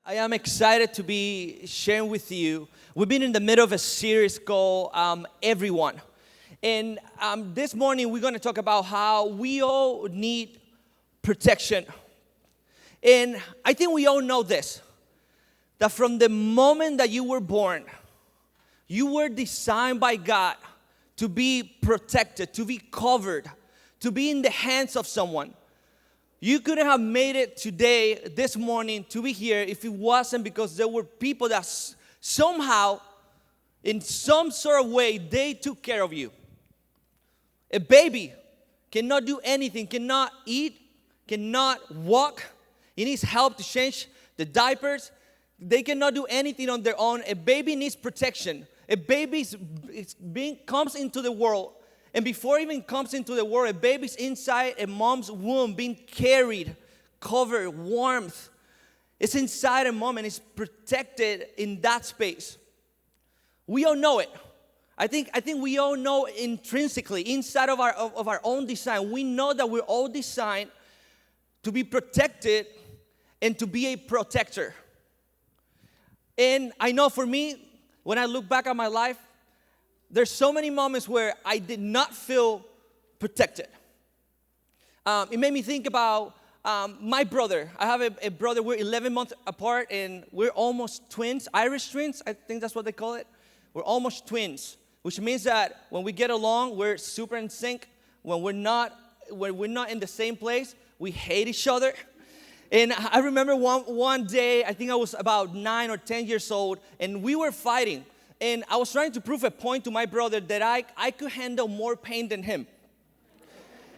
I am excited to be sharing with you. We've been in the middle of a series called Everyone. And this morning we're going to talk about how we all need protection. And I think we all know this, that from the moment that you were born, you were designed by God to be protected, to be covered, to be in the hands of someone. You couldn't have made it today, this morning, to be here if it wasn't because there were people that somehow, in some sort of way, they took care of you. A baby cannot do anything, cannot eat, cannot walk. It needs help to change the diapers. They cannot do anything on their own. A baby needs protection. A baby comes into the world. And before it even comes into the world, a baby's inside a mom's womb being carried, covered, warmth. It's inside a mom and it's protected in that space. We all know it. I think we all know intrinsically, inside of our own design, we know that we're all designed to be protected and to be a protector. And I know for me, when I look back at my life, there's so many moments where I did not feel protected. It made me think about my brother. I have a brother. We're 11 months apart, and we're almost twins, Irish twins. I think that's what they call it. We're almost twins, which means that when we get along, we're super in sync. When we're not in the same place, we hate each other. And I remember one day, I think I was about 9 or 10 years old, and we were fighting. And I was trying to prove a point to my brother that I could handle more pain than him.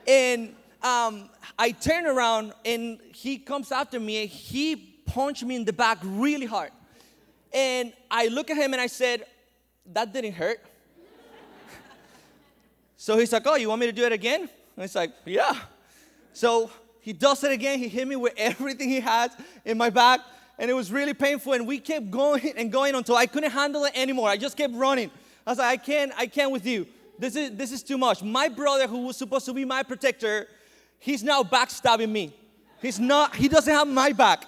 And I turn around, and he comes after me, and he punched me in the back really hard. And I look at him, and I said, that didn't hurt. So he's like, oh, you want me to do it again? And it's like, yeah. So he does it again. He hit me with everything he has in my back. And it was really painful, and we kept going and going until I couldn't handle it anymore. I just kept running. I was like, I can't with you. This is too much. My brother, who was supposed to be my protector, he's now backstabbing me. He doesn't have my back.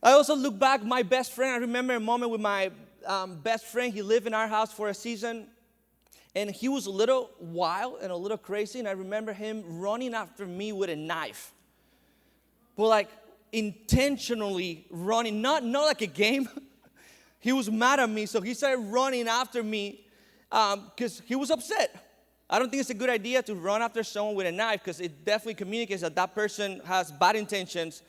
I also look back, my best friend, I remember a moment with my best friend. He lived in our house for a season, and he was a little wild and a little crazy, and I remember him running after me with a knife. But like, intentionally running, not like a game. He was mad at me, so he started running after me because he was upset. I don't think it's a good idea to run after someone with a knife because it definitely communicates that person has bad intentions,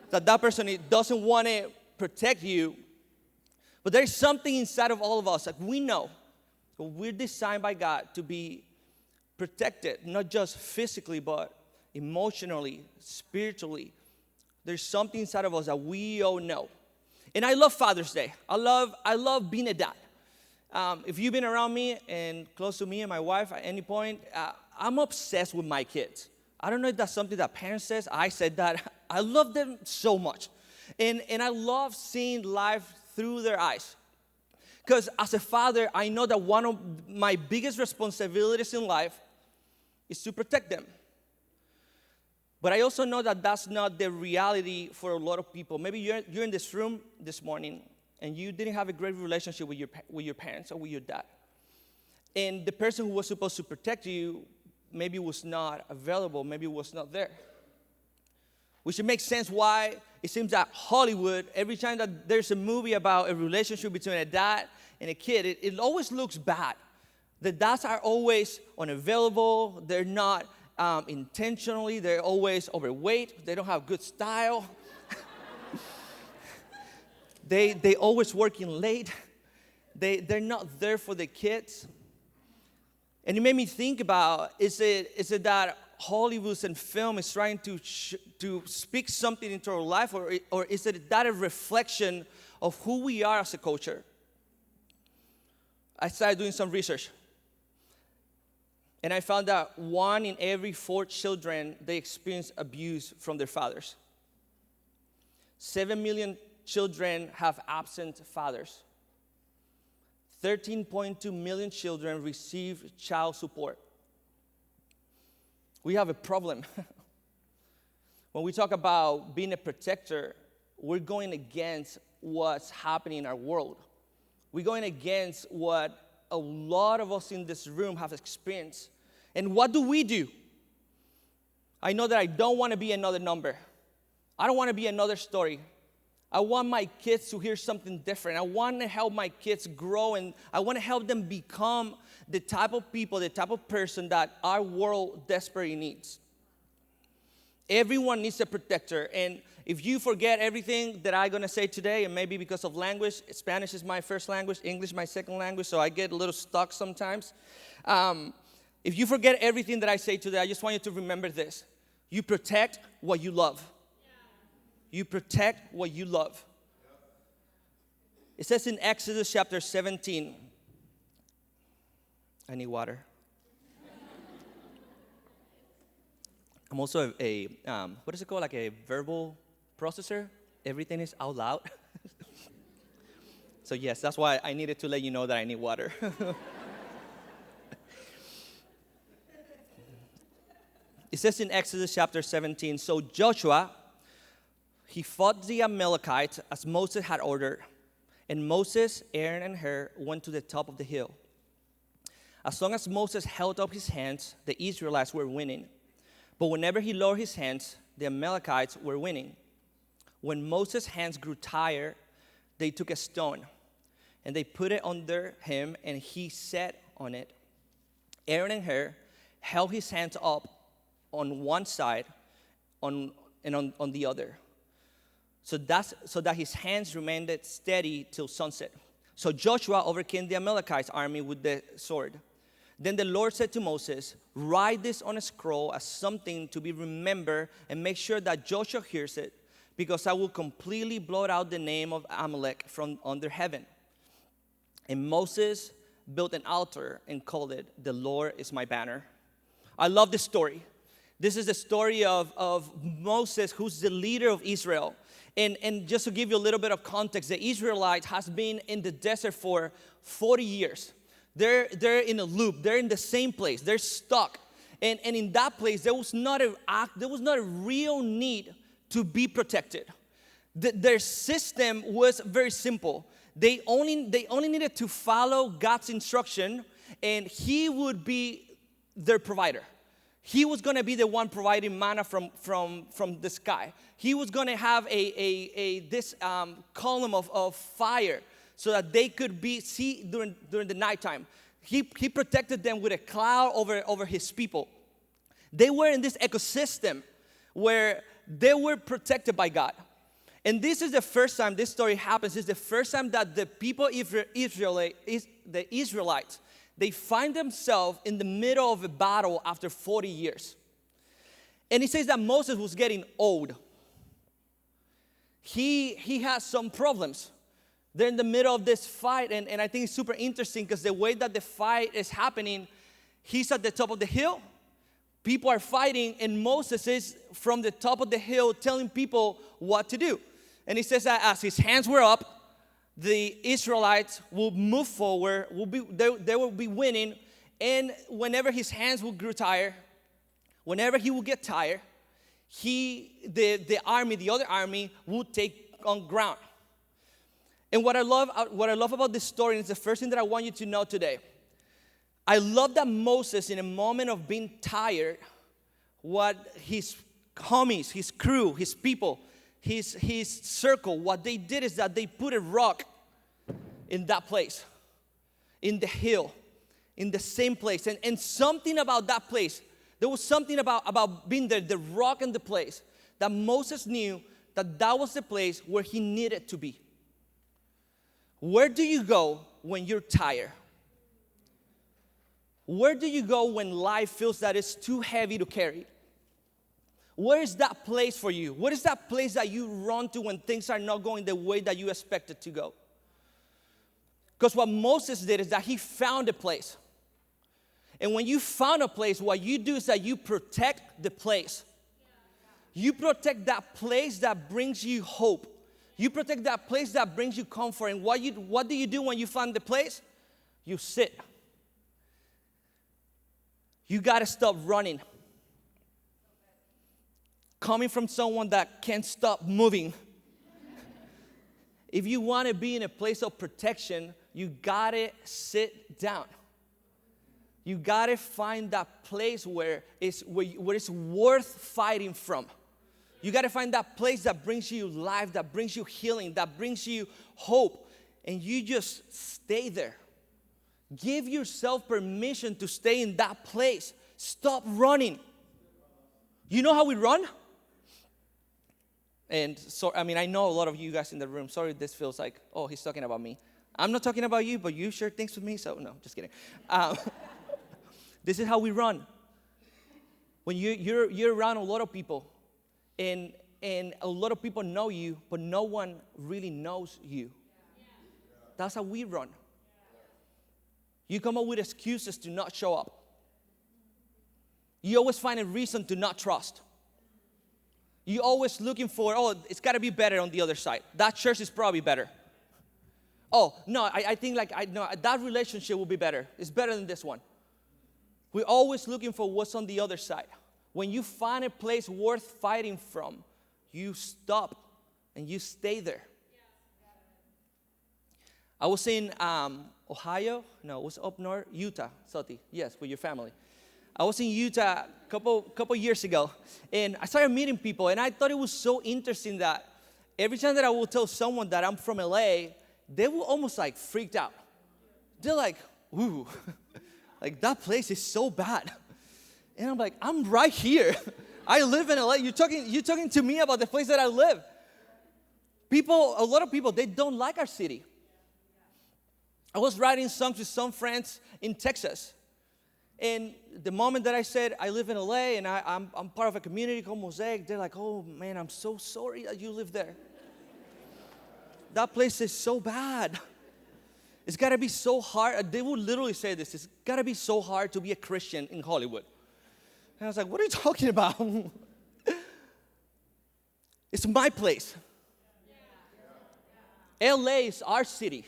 that person doesn't want to protect you. But there's something inside of all of us that we know that we're designed by God to be protected, not just physically, but emotionally, spiritually. There's something inside of us that we all know. And I love Father's Day. I love being a dad. If you've been around me and close to me and my wife at any point, I'm obsessed with my kids. I don't know if that's something that parents says. I said that. I love them so much. And I love seeing life through their eyes. Because as a father, I know that one of my biggest responsibilities in life is to protect them. But I also know that that's not the reality for a lot of people. Maybe you're in this room this morning and you didn't have a great relationship with your parents or with your dad. And the person who was supposed to protect you maybe was not available, maybe was not there. Which it makes sense why it seems that Hollywood, every time that there's a movie about a relationship between a dad and a kid, it always looks bad. The dads are always unavailable, they're not intentionally, they're always overweight, they don't have good style. they always working late. They're not there for the kids. And it made me think about, is it that Hollywood and film is trying to speak something into our life, or is it that a reflection of who we are as a culture? I started doing some research. And I found that 1 in every 4 children, they experience abuse from their fathers. 7 million children have absent fathers. 13.2 million children receive child support. We have a problem. When we talk about being a protector, we're going against what's happening in our world. We're going against what a lot of us in this room have experienced. And what do? I know that I don't want to be another number. I don't want to be another story. I want my kids to hear something different. I want to help my kids grow, and I want to help them become the type of people, the type of person that our world desperately needs. Everyone needs a protector, and if you forget everything that I'm going to say today, and maybe because of language, Spanish is my first language, English my second language, so I get a little stuck sometimes. If you forget everything that I say today, I just want you to remember this. You protect what you love. You protect what you love. It says in Exodus chapter 17. I need water. I'm also a what is it called? Like a verbal processor. Everything is out loud. So yes, that's why I needed to let you know that I need water. It says in Exodus chapter 17, so Joshua, he fought the Amalekites as Moses had ordered. And Moses, Aaron, and Hur went to the top of the hill. As long as Moses held up his hands, the Israelites were winning. But whenever he lowered his hands, the Amalekites were winning. When Moses' hands grew tired, they took a stone, and they put it under him, and he sat on it. Aaron and Hur held his hands up on one side and on the other, so that his hands remained steady till sunset. So Joshua overcame the Amalekites' army with the sword. Then the Lord said to Moses, write this on a scroll as something to be remembered, and make sure that Joshua hears it, because I will completely blot out the name of Amalek from under heaven. And Moses built an altar and called it, the Lord is my banner. I love this story. This is the story of Moses, who's the leader of Israel. And just to give you a little bit of context, the Israelites has been in the desert for 40 years. They're in a loop. They're in the same place. They're stuck. And in that place, there was not a real need to be protected. Their system was very simple. They only needed to follow God's instruction, and He would be their provider. He was going to be the one providing manna from the sky. He was going to have this column of fire so that they could see during the nighttime. He protected them with a cloud over his people. They were in this ecosystem where they were protected by God. And this is the first time this story happens. It's the first time that the people, the Israelites, they find themselves in the middle of a battle after 40 years. And it says that Moses was getting old. He has some problems. They're in the middle of this fight, and I think it's super interesting because the way that the fight is happening, he's at the top of the hill. People are fighting, and Moses is from the top of the hill telling people what to do. And he says that as his hands were up, the Israelites will move forward, they will be winning, and whenever his hands will grow tired, whenever he will get tired, the other army will take on ground. And what I love about this story, and it's the first thing that I want you to know today. I love that Moses, in a moment of being tired, what his homies, his crew, his people, his circle, what they did is that they put a rock in that place, in the hill, in the same place. And something about that place, there was something about being there, the rock in the place, that Moses knew that was the place where he needed to be. Where do you go when you're tired? Where do you go when life feels that it's too heavy to carry? Where is that place for you? What is that place that you run to when things are not going the way that you expect it to go? Because what Moses did is that he found a place. And when you found a place, what you do is that you protect the place. You protect that place that brings you hope. You protect that place that brings you comfort. And what do you do when you find the place? You sit. You got to stop running. Coming from someone that can't stop moving If you want to be in a place of protection, you got to sit down. You got to find that place where it's worth fighting from. You got to find that place that brings you life, that brings you healing, that brings you hope. And you just stay there. Give yourself permission to stay in that place. Stop running. You know how we run? And so, I know a lot of you guys in the room. Sorry, this feels like, oh, he's talking about me. I'm not talking about you, but you share things with me, so no, just kidding. This is how we run. When you're around a lot of people, and a lot of people know you, but no one really knows you. That's how we run. You come up with excuses to not show up. You always find a reason to not trust. You're always looking for, it's got to be better on the other side. That church is probably better. Oh, no, I think that relationship will be better. It's better than this one. We're always looking for what's on the other side. When you find a place worth fighting from, you stop and you stay there. I was in Ohio. No, it was up north. Utah, Soti. Yes, with your family. I was in Utah a couple years ago, and I started meeting people, and I thought it was so interesting that every time that I would tell someone that I'm from LA, they were almost like freaked out. They're like, ooh, like that place is so bad. And I'm like, I'm right here. I live in LA. You're talking to me about the place that I live. A lot of people, they don't like our city. I was writing songs with some friends in Texas. And the moment that I said, I live in LA and I'm part of a community called Mosaic, they're like, oh man, I'm so sorry that you live there. That place is so bad. It's got to be so hard. They would literally say this. It's got to be so hard to be a Christian in Hollywood. And I was like, what are you talking about? It's my place. LA is our city.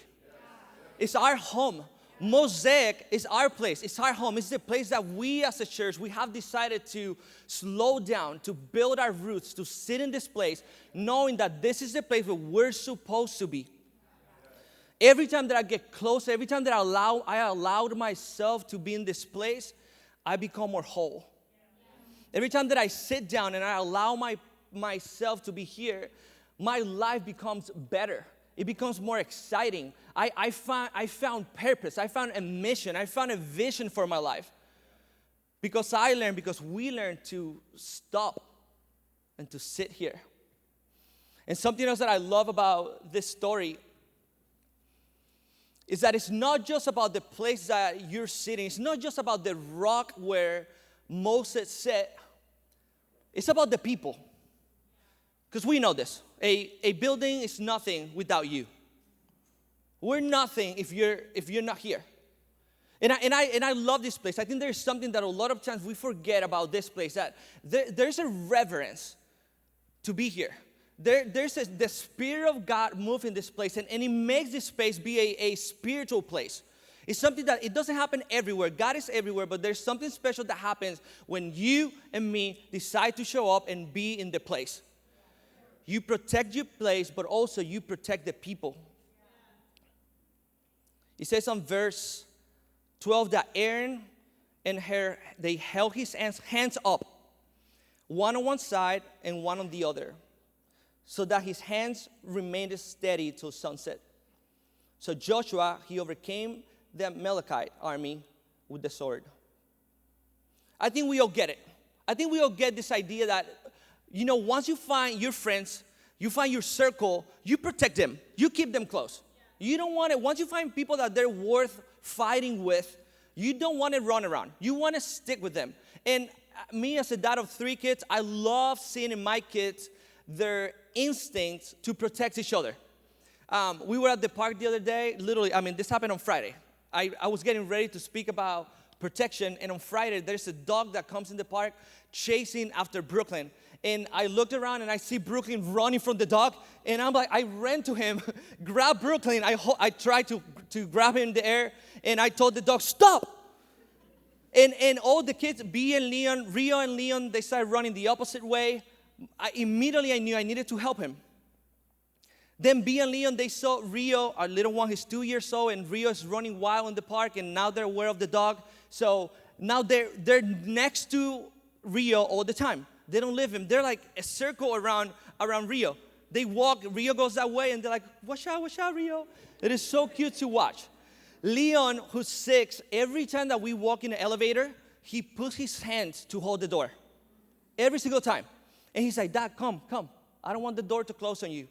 It's our home. Mosaic is our place. It's our home. It's the place that we as a church, we have decided to slow down, to build our roots, to sit in this place, knowing that this is the place where we're supposed to be. Every time that I get close, every time that I allowed myself to be in this place, I become more whole. Every time that I sit down and I allow myself to be here, my life becomes better. It becomes more exciting. I found purpose. I found a mission. I found a vision for my life. Because we learned to stop and to sit here. And something else that I love about this story is that it's not just about the place that you're sitting. It's not just about the rock where Moses sat. It's about the people. Because we know this. A building is nothing without you. We're nothing if you're not here. And I love this place. I think there's something that a lot of times we forget about this place, that there's a reverence to be here. The Spirit of God move in this place, and it makes this space be a spiritual place. It's something that it doesn't happen everywhere. God is everywhere, but there's something special that happens when you and me decide to show up and be in the place. You protect your place, but also you protect the people. It says on verse 12 that Aaron and they held his hands up, one on one side and one on the other, so that his hands remained steady till sunset. So Joshua, he overcame the Amalekite army with the sword. I think we all get it. I think we all get this idea that, once you find your friends, you find your circle, you protect them. You keep them close. You don't want it. Once you find people that they're worth fighting with, you don't want to run around. You want to stick with them. And me as a dad of 3 kids, I love seeing in my kids their instincts to protect each other. We were at the park the other day. Literally, this happened on Friday. I was getting ready to speak about protection, and on Friday, there's a dog that comes in the park chasing after Brooklyn. And I looked around, and I see Brooklyn running from the dog, and I'm like, I ran to him, grabbed Brooklyn. I tried to grab him in the air, and I told the dog, stop. And all the kids, Rio and Leon, they started running the opposite way. Immediately I knew I needed to help him. Then B and Leon, they saw Rio, our little one, he's 2 years old, and Rio is running wild in the park, and now they're aware of the dog. So now they're next to Rio all the time. They don't leave him. They're like a circle around Rio. They walk, Rio goes that way, and they're like, watch out, Rio. It is so cute to watch. Leon, who's 6, every time that we walk in the elevator, he puts his hands to hold the door. Every single time. And he's like, Dad, come. I don't want the door to close on you.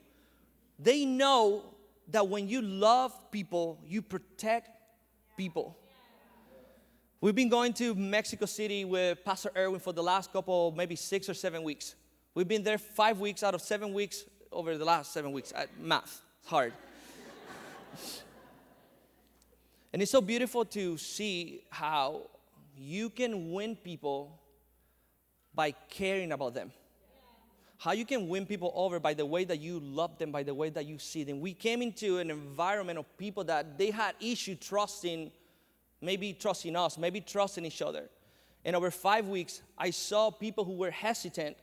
They know that when you love people, you protect people. We've been going to Mexico City with Pastor Erwin for the last couple, maybe 6 or 7 weeks. We've been there 5 weeks out of 7 weeks over the last 7 weeks. Math, it's hard. And it's so beautiful to see how you can win people by caring about them. How you can win people over by the way that you love them, by the way that you see them. We came into an environment of people that they had issue trusting, maybe trusting us, maybe trusting each other. And over 5 weeks, I saw people who were hesitant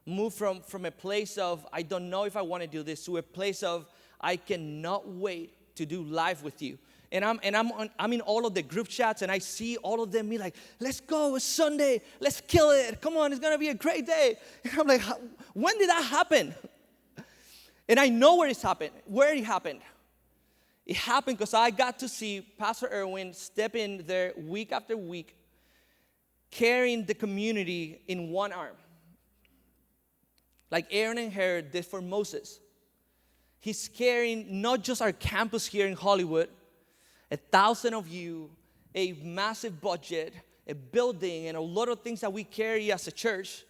move from a place of, I don't know if I want to do this, to a place of, I cannot wait to do life with you. And I'm in all of the group chats, and I see all of them be like, let's go, it's Sunday, let's kill it, come on, it's going to be a great day. And I'm like, when did that happen? And I know where it happened. It happened because I got to see Pastor Erwin step in there week after week, carrying the community in one arm. Like Aaron and Hare did for Moses. He's carrying not just our campus here in Hollywood, 1,000 of you, a massive budget, a building, and a lot of things that we carry as a church,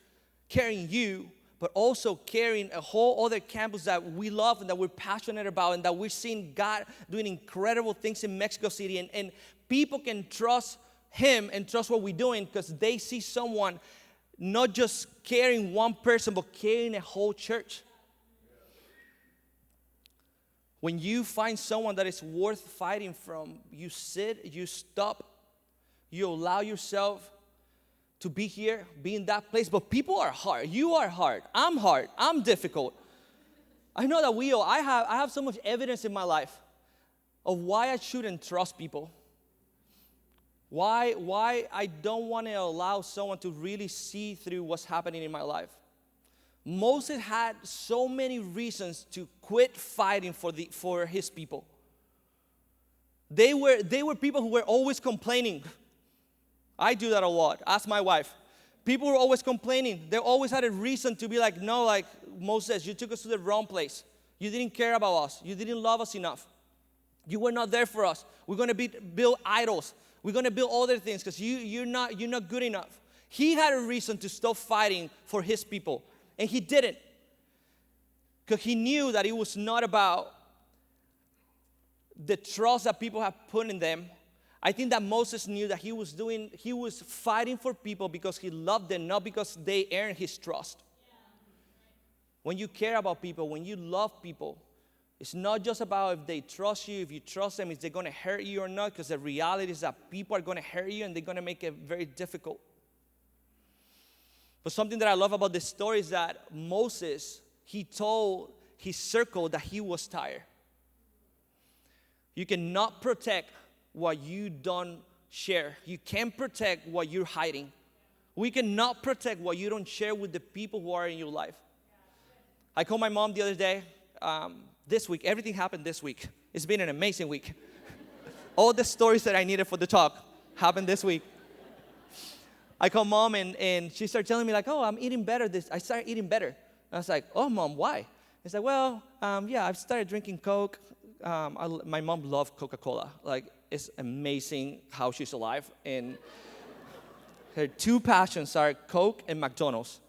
carrying you, but also carrying a whole other campus that we love and that we're passionate about, and that we're seeing God doing incredible things in Mexico City. And people can trust Him and trust what we're doing because they see someone not just carrying one person, but carrying a whole church. When you find someone that is worth fighting from, you sit, you stop, you allow yourself to be here, be in that place. But people are hard. You are hard. I'm difficult. I know that I have so much evidence in my life of why I shouldn't trust people. Why I don't want to allow someone to really see through what's happening in my life. Moses had so many reasons to quit fighting for his people. They were people who were always complaining. I do that a lot. Ask my wife. People were always complaining. They always had a reason to be like, no, like Moses, you took us to the wrong place. You didn't care about us. You didn't love us enough. You were not there for us. We're going to build idols. We're going to build other things because you're not good enough. He had a reason to stop fighting for his people. And he didn't. Because he knew that it was not about the trust that people have put in them. I think that Moses knew that he was fighting for people because he loved them, not because they earned his trust. Yeah. When you care about people, when you love people, it's not just about if they trust you, if you trust them, is they going to hurt you or not, because the reality is that people are going to hurt you and they're going to make it very difficult. But something that I love about this story is that Moses, he told his circle that he was tired. You cannot protect what you don't share. You can't protect what you're hiding. We cannot protect what you don't share with the people who are in your life. I called my mom the other day. This week, everything happened this week. It's been an amazing week. All the stories that I needed for the talk happened this week. I called Mom and she started telling me like, oh, I'm eating better. I started eating better. And I was like, oh, Mom, why? It's like, well, yeah, I've started drinking Coke. My mom loved Coca-Cola. Like, it's amazing how she's alive. And her two passions are Coke and McDonald's.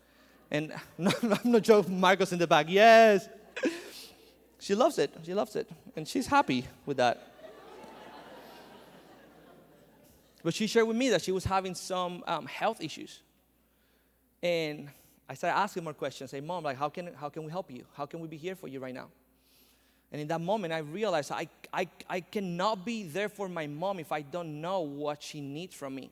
And I'm not joking, Marcos in the back, yes. She loves it. She loves it. And she's happy with that. But she shared with me that she was having some health issues. And I started asking more questions. Say, Mom, like, how can we help you? How can we be here for you right now? And in that moment, I realized I cannot be there for my mom if I don't know what she needs from me.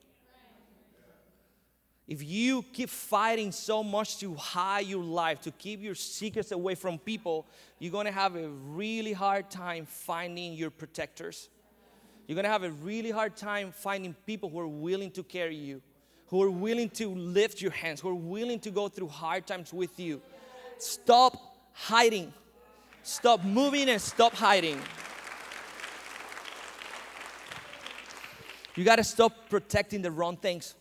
If you keep fighting so much to hide your life, to keep your secrets away from people, you're going to have a really hard time finding your protectors. You're going to have a really hard time finding people who are willing to carry you, who are willing to lift your hands, who are willing to go through hard times with you. Stop hiding. Stop moving and stop hiding. You got to stop protecting the wrong things.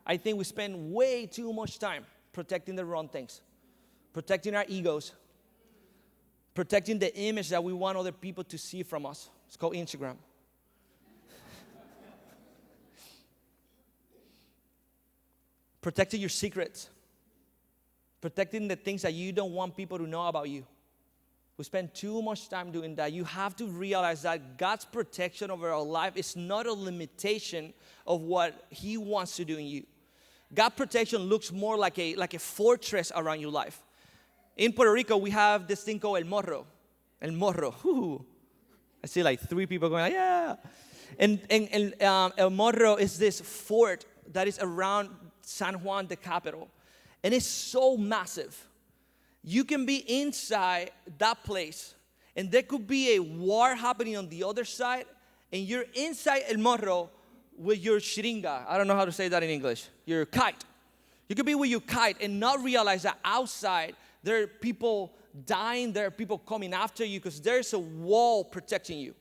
I think we spend way too much time protecting the wrong things, protecting our egos, protecting the image that we want other people to see from us. It's called Instagram. Protecting your secrets, protecting the things that you don't want people to know about you. We spend too much time doing that. You have to realize that God's protection over our life is not a limitation of what He wants to do in you. God's protection looks more like a fortress around your life. In Puerto Rico, we have this thing called el morro. El morro. Woo. I see like 3 people going, like, yeah. And el morro is this fort that is around San Juan, the capital. And it's so massive. You can be inside that place, and there could be a war happening on the other side, and you're inside el morro with your shringa. I don't know how to say that in English. Your kite. You could be with your kite and not realize that outside there are people dying, there are people coming after you because there's a wall protecting you.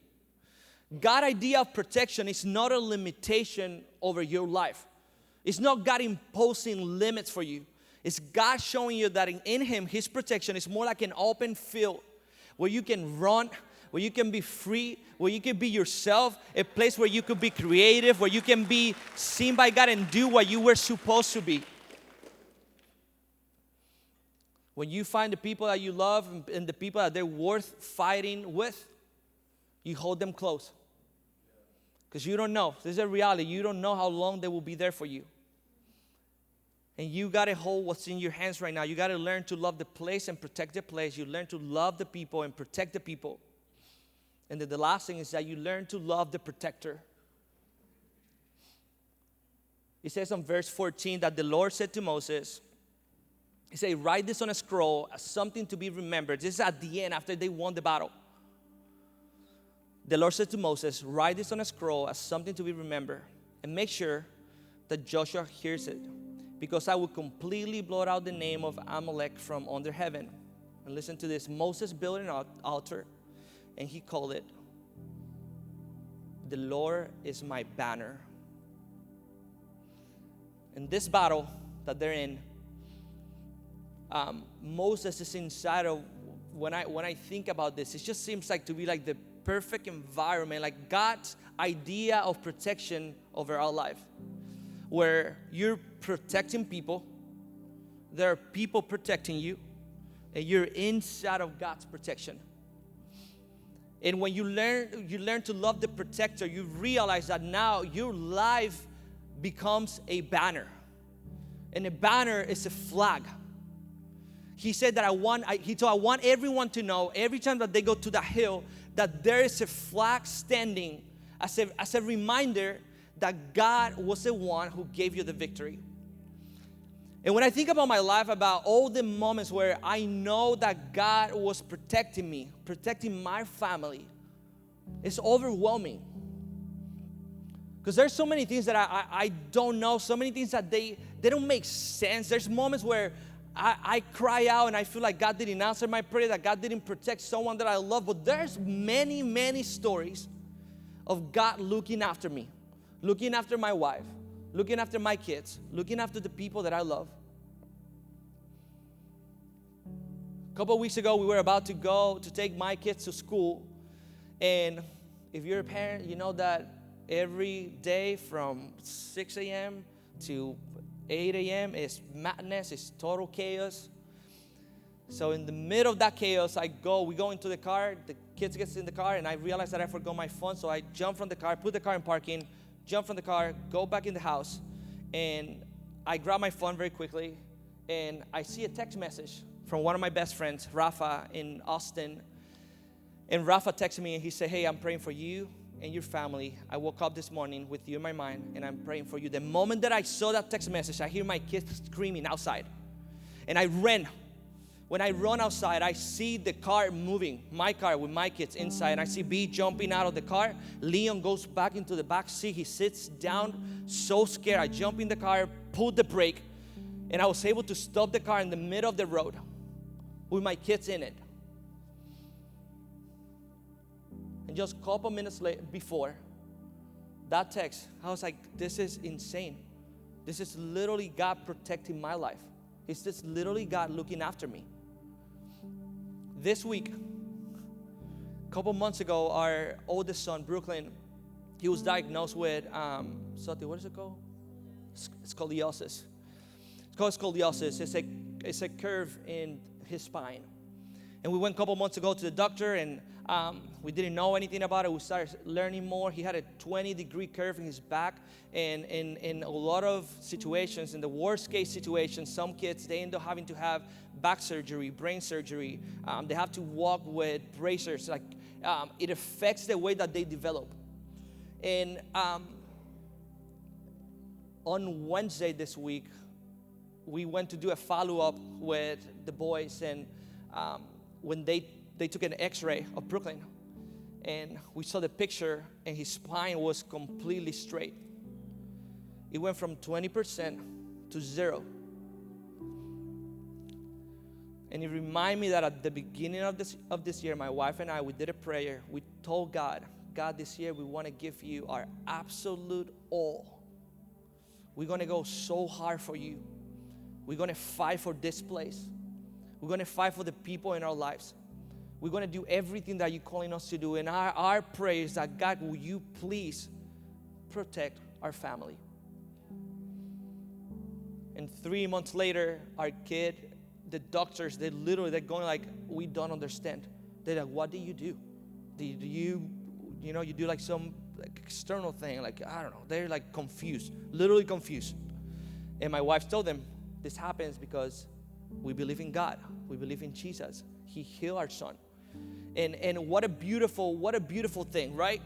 God's idea of protection is not a limitation over your life. It's not God imposing limits for you. It's God showing you that in Him, His protection is more like an open field where you can run, where you can be free, where you can be yourself, a place where you could be creative, where you can be seen by God and do what you were supposed to be. When you find the people that you love and the people that they're worth fighting with, you hold them close. Because you don't know. This is a reality. You don't know how long they will be there for you. And you got to hold what's in your hands right now. You got to learn to love the place and protect the place. You learn to love the people and protect the people. And then the last thing is that you learn to love the protector. It says on verse 14 that the Lord said to Moses, He said, write this on a scroll as something to be remembered. This is at the end after they won the battle. The Lord said to Moses, write this on a scroll as something to be remembered. And make sure that Joshua hears it. Because I will completely blot out the name of Amalek from under heaven. And listen to this. Moses built an altar, and he called it, the Lord is my banner. In this battle that they're in, Moses is inside of, when I think about this, it just seems like to be like the perfect environment, like God's idea of protection over our life. Where you're protecting people, there are people protecting you, and you're inside of God's protection. And when you learn to love the protector, you realize that now your life becomes a banner. And a banner is a flag. He said that I want everyone to know every time that they go to the hill that there is a flag standing as a reminder that God was the one who gave you the victory. And when I think about my life, about all the moments where I know that God was protecting me, protecting my family, it's overwhelming. Because there's so many things that I don't know, so many things that they don't make sense. There's moments where I cry out and I feel like God didn't answer my prayer, that God didn't protect someone that I love. But there's many, many stories of God looking after me. Looking after my wife, looking after my kids, looking after the people that I love. A couple of weeks ago, we were about to go to take my kids to school. And if you're a parent, you know that every day from 6 a.m. to 8 a.m. is madness, it's total chaos. So in the middle of that chaos, we go into the car, the kids get in the car, and I realize that I forgot my phone. So I jump from the car, put the car in parking, jump from the car, go back in the house, and I grab my phone very quickly, and I see a text message from one of my best friends, Rafa, in Austin. And Rafa texted me, and he said, hey, I'm praying for you and your family. I woke up this morning with you in my mind, and I'm praying for you. The moment that I saw that text message, I hear my kids screaming outside. And I ran. When I run outside, I see the car moving, my car with my kids inside. And I see B jumping out of the car. Leon goes back into the back seat. He sits down, so scared. I jump in the car, pulled the brake, and I was able to stop the car in the middle of the road with my kids in it. And just a couple minutes before that text, I was like, this is insane. This is literally God protecting my life. It's just literally God looking after me. This week, a couple months ago, our oldest son, Brooklyn, he was diagnosed with, what is it called? Scoliosis. It's called scoliosis. It's a curve in his spine. And we went a couple months ago to the doctor, and we didn't know anything about it. We started learning more. He had a 20-degree curve in his back. And in a lot of situations, in the worst case situations, some kids, they end up having to have back surgery, brain surgery. They have to walk with bracers. It affects the way that they develop. And on Wednesday this week, we went to do a follow-up with the boys. And when they took an x-ray of Brooklyn, and we saw the picture, and his spine was completely straight. It went from 20% to 0. And it reminded me that at the beginning of this year, my wife and I, we did a prayer. We told God, this year we want to give you our absolute all. We're going to go so hard for you. We're going to fight for this place. We're going to fight for the people in our lives. We're going to do everything that you're calling us to do. And our prayer is that, God, will you please protect our family? And 3 months later, our kid, the doctors, they're going like, we don't understand. They're like, what do you do? Do you do like some external thing? Like, I don't know. They're like confused, literally confused. And my wife told them, this happens because we believe in God. We believe in Jesus. He healed our son. And what a beautiful thing, right?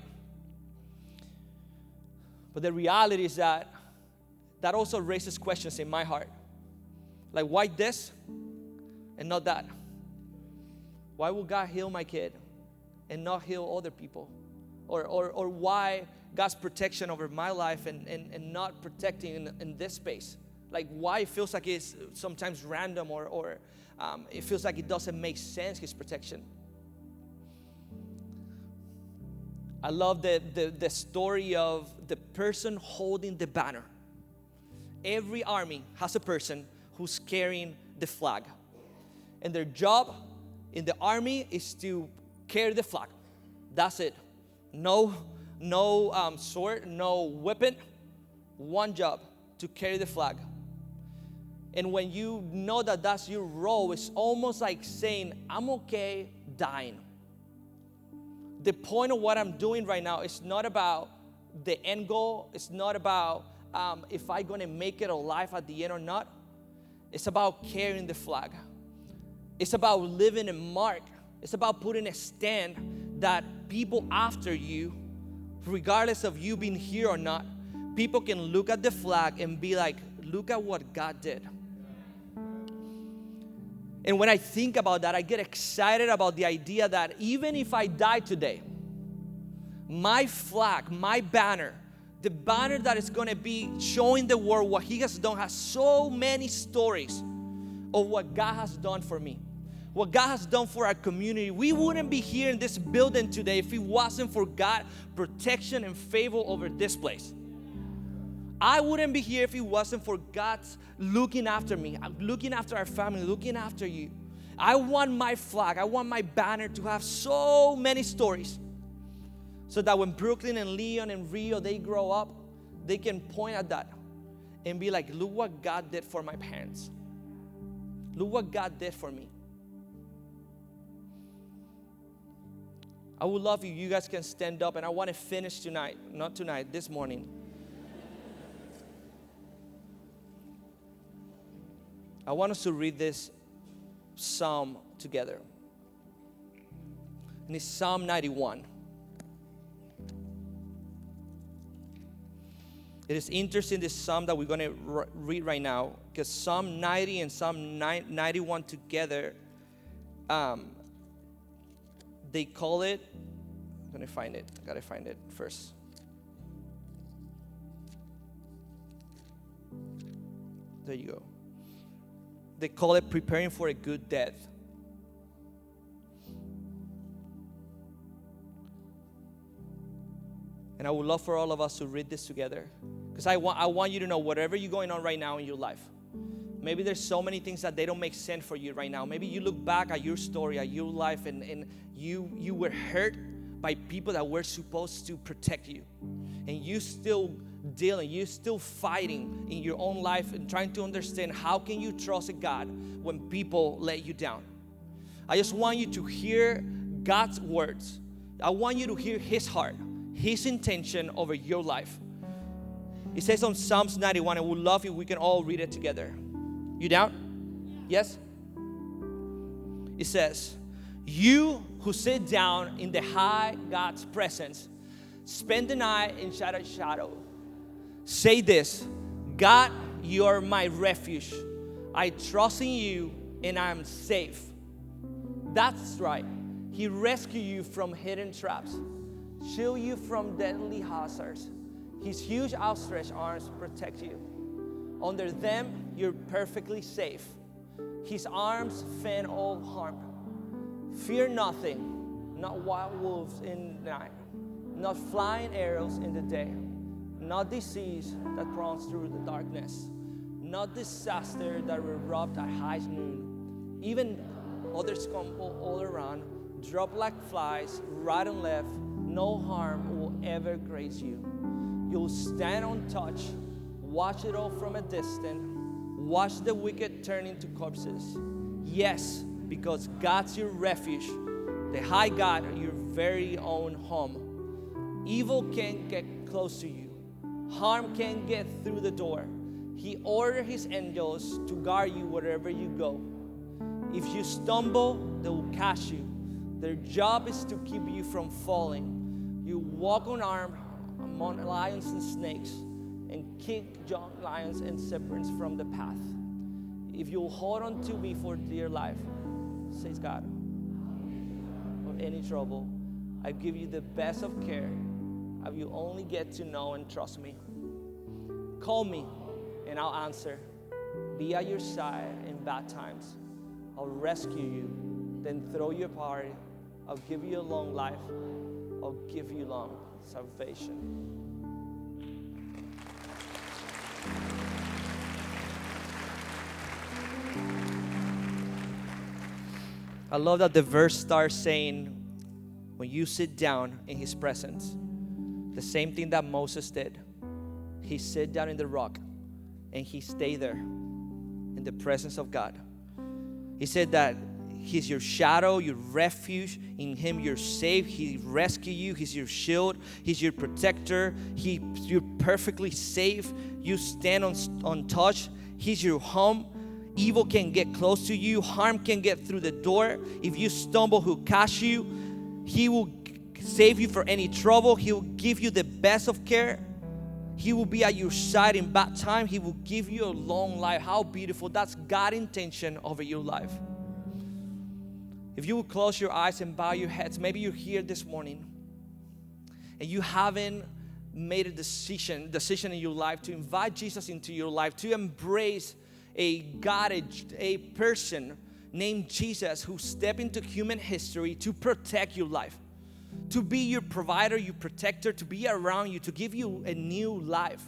But the reality is that also raises questions in my heart. Like, why this and not that? Why would God heal my kid and not heal other people? Or why God's protection over my life and not protecting in this space? Like, why it feels like it's sometimes random or it feels like it doesn't make sense, His protection. I love the story of the person holding the banner. Every army has a person who's carrying the flag. And their job in the army is to carry the flag. That's it. No sword, no weapon. One job, to carry the flag. And when you know that that's your role, it's almost like saying, I'm okay dying. The point of what I'm doing right now is not about the end goal. It's not about if I'm going to make it alive at the end or not. It's about carrying the flag. It's about living a mark. It's about putting a stand that people after you, regardless of you being here or not, people can look at the flag and be like, look at what God did. And when I think about that, I get excited about the idea that even if I die today, my flag, my banner, the banner that is going to be showing the world what He has done, has so many stories of what God has done for me, what God has done for our community. We wouldn't be here in this building today if it wasn't for God's protection and favor over this place. I wouldn't be here if it wasn't for God's looking after me, looking after our family, looking after you. I want my flag, I want my banner to have so many stories so that when Brooklyn and Leon and Rio, they grow up, they can point at that and be like, look what God did for my parents. Look what God did for me. I would love if you guys can stand up, and I want to finish tonight, not tonight, this morning. I want us to read this psalm together. And it's Psalm 91. It is interesting, this psalm that we're going to read right now, because Psalm 90 and Psalm 91 together, they call it, I'm going to find it. I got to find it first. There you go. They call it preparing for a good death. And I would love for all of us to read this together. Because I want you to know, whatever you're going on right now in your life, maybe there's so many things that they don't make sense for you right now. Maybe you look back at your story, at your life, and you were hurt by people that were supposed to protect you. And you still dealing, you're still fighting in your own life and trying to understand, how can you trust God when people let you down? I just want you to hear God's words. I want you to hear His heart, His intention over your life. It says on Psalms 91, and we'd love if we can all read it together. You down? Yes? It says, you who sit down in the high God's presence, spend the night in shadow. Say this, God, you are my refuge. I trust in you and I am safe. That's right. He rescued you from hidden traps, shield you from deadly hazards. His huge outstretched arms protect you. Under them, you're perfectly safe. His arms fend all harm. Fear nothing, not wild wolves in the night, not flying arrows in the day, not disease that runs through the darkness, not disaster that erupts at high noon. Even others come all around, drop like flies, right and left, no harm will ever graze you. You'll stand untouched, watch it all from a distance, watch the wicked turn into corpses. Yes, because God's your refuge, the high God, your very own home. Evil can't get close to you. Harm can't get through the door. He ordered His angels to guard you wherever you go. If you stumble, they will catch you. Their job is to keep you from falling. You walk unarmed among lions and snakes and kick young lions and serpents from the path. If you'll hold on to me for dear life, says God, of any trouble, I give you the best of care. If you only get to know and trust me. Call me and I'll answer. Be at your side in bad times. I'll rescue you, then throw you a party. I'll give you a long life. I'll give you long salvation. I love that the verse starts saying, when you sit down in His presence, the same thing that Moses did. He sat down in the rock and he stayed there in the presence of God. He said that He's your shadow, your refuge. In Him you're safe. He rescued you. He's your shield. He's your protector. You're perfectly safe. You stand untouched. He's your home. Evil can get close to you. Harm can get through the door. If you stumble, He'll catch you. He will save you for any trouble. He will give you the best of care. He will be at your side in bad time. He will give you a long life. How beautiful. That's God's intention over your life. If you would close your eyes and bow your heads, maybe you're here this morning and you haven't made a decision in your life to invite Jesus into your life, to embrace a God, a person named Jesus who stepped into human history to protect your life, to be your provider, your protector, to be around you, to give you a new life.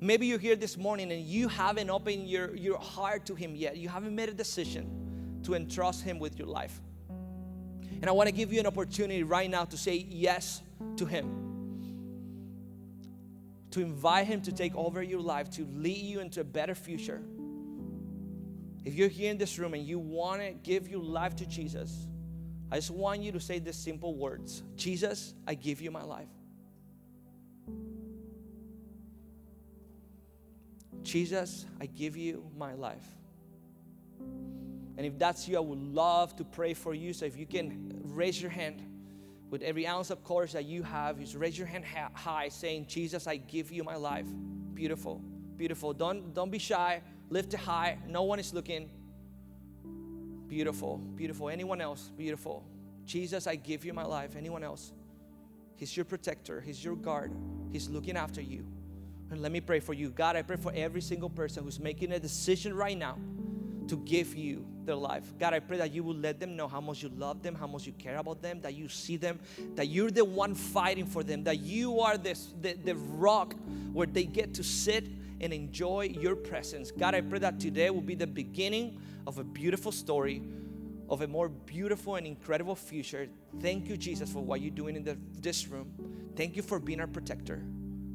Maybe you're here this morning and you haven't opened your heart to Him yet. You haven't made a decision to entrust Him with your life. And I want to give you an opportunity right now to say yes to Him, to invite Him to take over your life, to lead you into a better future. If you're here in this room and you want to give your life to Jesus, I just want you to say these simple words. Jesus, I give you my life. Jesus, I give you my life. And if that's you, I would love to pray for you. So if you can raise your hand with every ounce of courage that you have, just raise your hand high saying, Jesus, I give you my life. Beautiful, beautiful. Don't be shy. Lift it high. No one is looking. Beautiful, beautiful. Anyone else? Beautiful. Jesus, I give you my life. Anyone else? He's your protector. He's your guard. He's looking after you. And let me pray for you. God, I pray for every single person who's making a decision right now to give you their life. God, I pray that you will let them know how much you love them, how much you care about them, that you see them, that you're the one fighting for them, that you are the rock where they get to sit and enjoy your presence. God, I pray that today will be the beginning of a beautiful story, of a more beautiful and incredible future. Thank you, Jesus, for what you're doing in this room. Thank you for being our protector.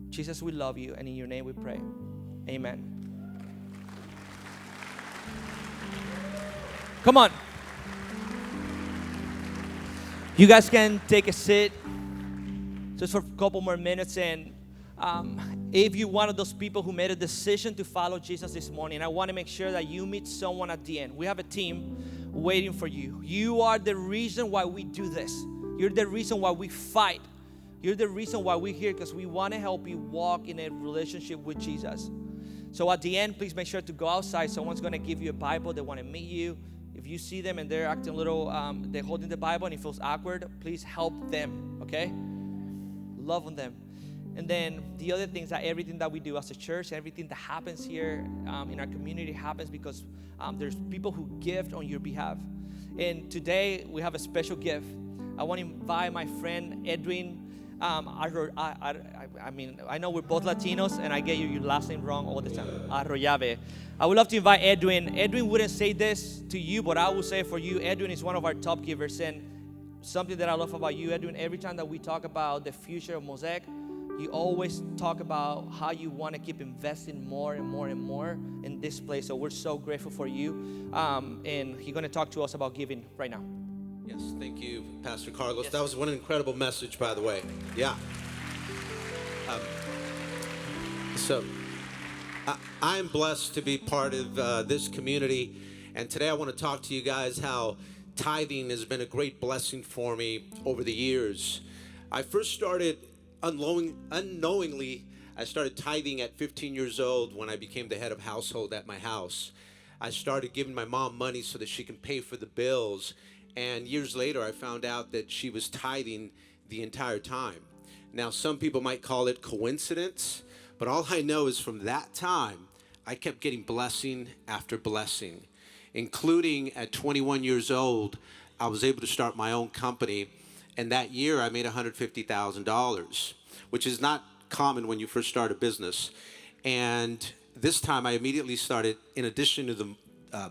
Jesus, we love you, and in your name we pray. Amen. Come on. You guys can take a seat just for a couple more minutes. And if you're one of those people who made a decision to follow Jesus this morning, I want to make sure that you meet someone at the end. We have a team waiting for you. You are the reason why we do this. You're the reason why we fight. You're the reason why we're here, because we want to help you walk in a relationship with Jesus. So at the end, please make sure to go outside. Someone's going to give you a Bible. They want to meet you. If you see them and they're acting a little, they're holding the Bible and it feels awkward, please help them, okay? Love on them. And then the other things, that everything that we do as a church, everything that happens here in our community happens because there's people who give on your behalf. And today we have a special gift. I want to invite my friend Edwin. I mean, I know we're both Latinos, and I get your last name wrong all the time. Arroyave. I would love to invite Edwin. Edwin wouldn't say this to you, but I will say it for you. Edwin is one of our top givers, and something that I love about you, Edwin, every time that we talk about the future of Mosaic, you always talk about how you want to keep investing more and more and more in this place. So we're so grateful for you. And he's going to talk to us about giving right now. Yes, thank you, Pastor Carlos. Yes. That was one incredible message, by the way. Yeah. I'm blessed to be part of this community, and today I want to talk to you guys how tithing has been a great blessing for me over the years. I first started unknowingly. I started tithing at 15 years old when I became the head of household at my house. I started giving my mom money so that she can pay for the bills. And years later, I found out that she was tithing the entire time. Now, some people might call it coincidence, but all I know is from that time, I kept getting blessing after blessing, including at 21 years old, I was able to start my own company. And that year, I made $150,000, which is not common when you first start a business. And this time, I immediately started, in addition to the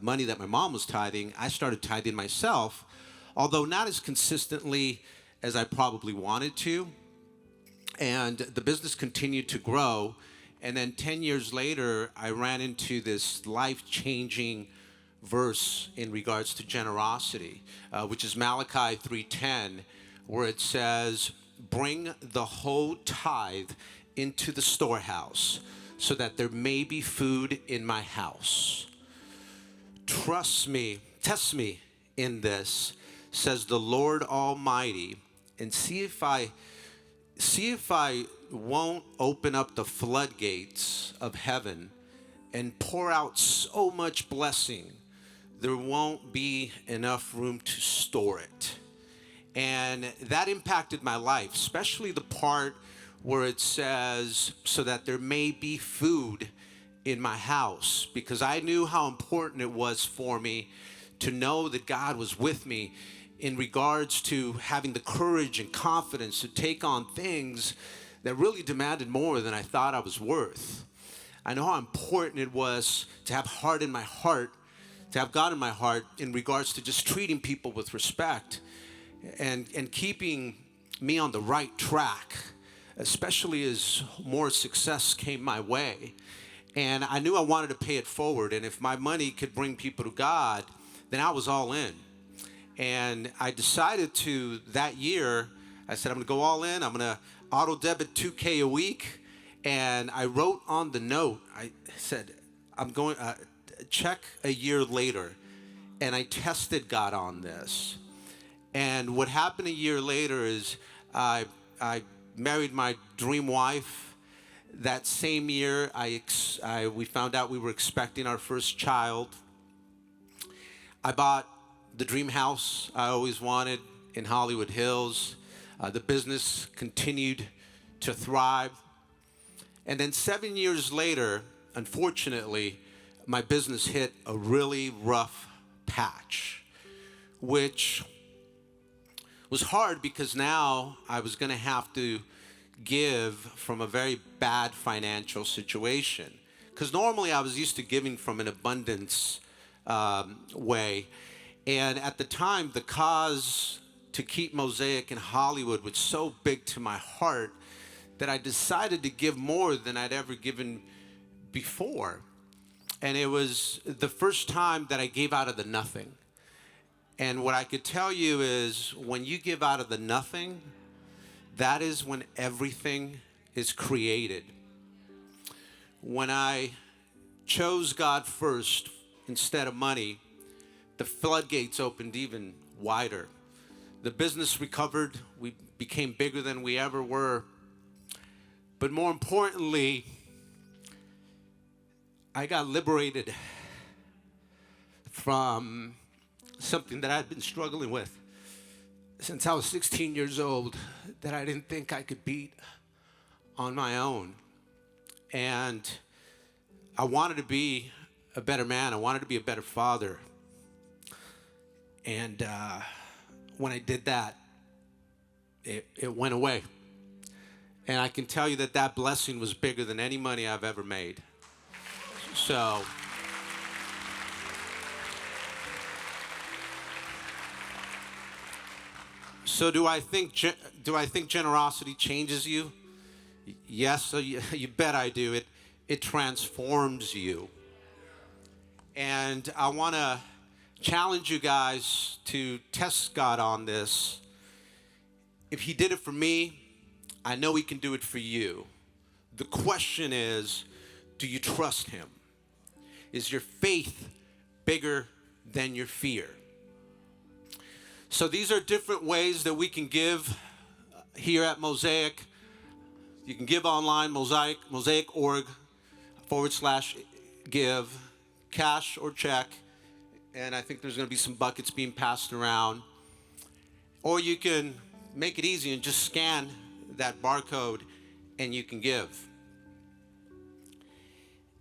money that my mom was tithing, I started tithing myself, although not as consistently as I probably wanted to. And the business continued to grow. And then 10 years later, I ran into this life-changing verse in regards to generosity, which is Malachi 3:10, where it says, "Bring the whole tithe into the storehouse, so that there may be food in my house. Trust me, test me in this, says the Lord Almighty, and see if I won't open up the floodgates of heaven and pour out so much blessing, there won't be enough room to store it." And that impacted my life, especially the part where it says, so that there may be food in my house, because I knew how important it was for me to know that God was with me in regards to having the courage and confidence to take on things that really demanded more than I thought I was worth. I know how important it was to have heart in my heart, to have God in my heart in regards to just treating people with respect and keeping me on the right track, especially as more success came my way. And I knew I wanted to pay it forward. And if my money could bring people to God, then I was all in. And I decided that year, I said, I'm going to go all in. I'm going to auto debit $2,000 a week. And I wrote on the note, I said, I'm going check a year later. And I tested God on this. And what happened a year later is I married my dream wife. That same year, we found out we were expecting our first child. I bought the dream house I always wanted in Hollywood Hills. The business continued to thrive. And then 7 years later, unfortunately, my business hit a really rough patch, which was hard because now I was going to have to give from a very bad financial situation. Because normally I was used to giving from an abundance way. And at the time, the cause to keep Mosaic in Hollywood was so big to my heart that I decided to give more than I'd ever given before. And it was the first time that I gave out of the nothing. And what I could tell you is when you give out of the nothing, that is when everything is created. When I chose God first instead of money, the floodgates opened even wider. The business recovered. We became bigger than we ever were. But more importantly, I got liberated from something that I'd been struggling with since I was 16 years old that I didn't think I could beat on my own. And I wanted to be a better man. I wanted to be a better father. And when I did that, it went away. And I can tell you that that blessing was bigger than any money I've ever made. So do I think generosity changes you? Yes, so you bet I do. It transforms you. And I want to challenge you guys to test God on this. If he did it for me, I know he can do it for you. The question is, do you trust him? Is your faith bigger than your fear? So these are different ways that we can give here at Mosaic. You can give online, mosaic.org/give, cash or check. And I think there's going to be some buckets being passed around. Or you can make it easy and just scan that barcode and you can give.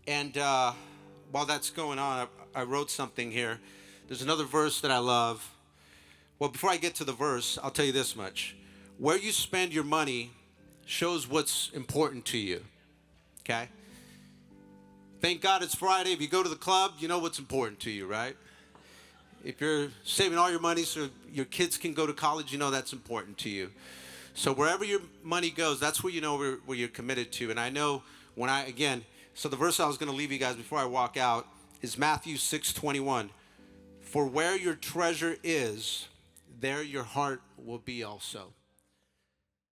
And while that's going on, I wrote something here. There's another verse that I love. Well, before I get to the verse, I'll tell you this much. Where you spend your money shows what's important to you, okay? Thank God it's Friday. If you go to the club, you know what's important to you, right? If you're saving all your money so your kids can go to college, you know that's important to you. So wherever your money goes, that's where you know where you're committed to. And I know so the verse I was going to leave you guys before I walk out is Matthew 6:21. For where your treasure is, there your heart will be also.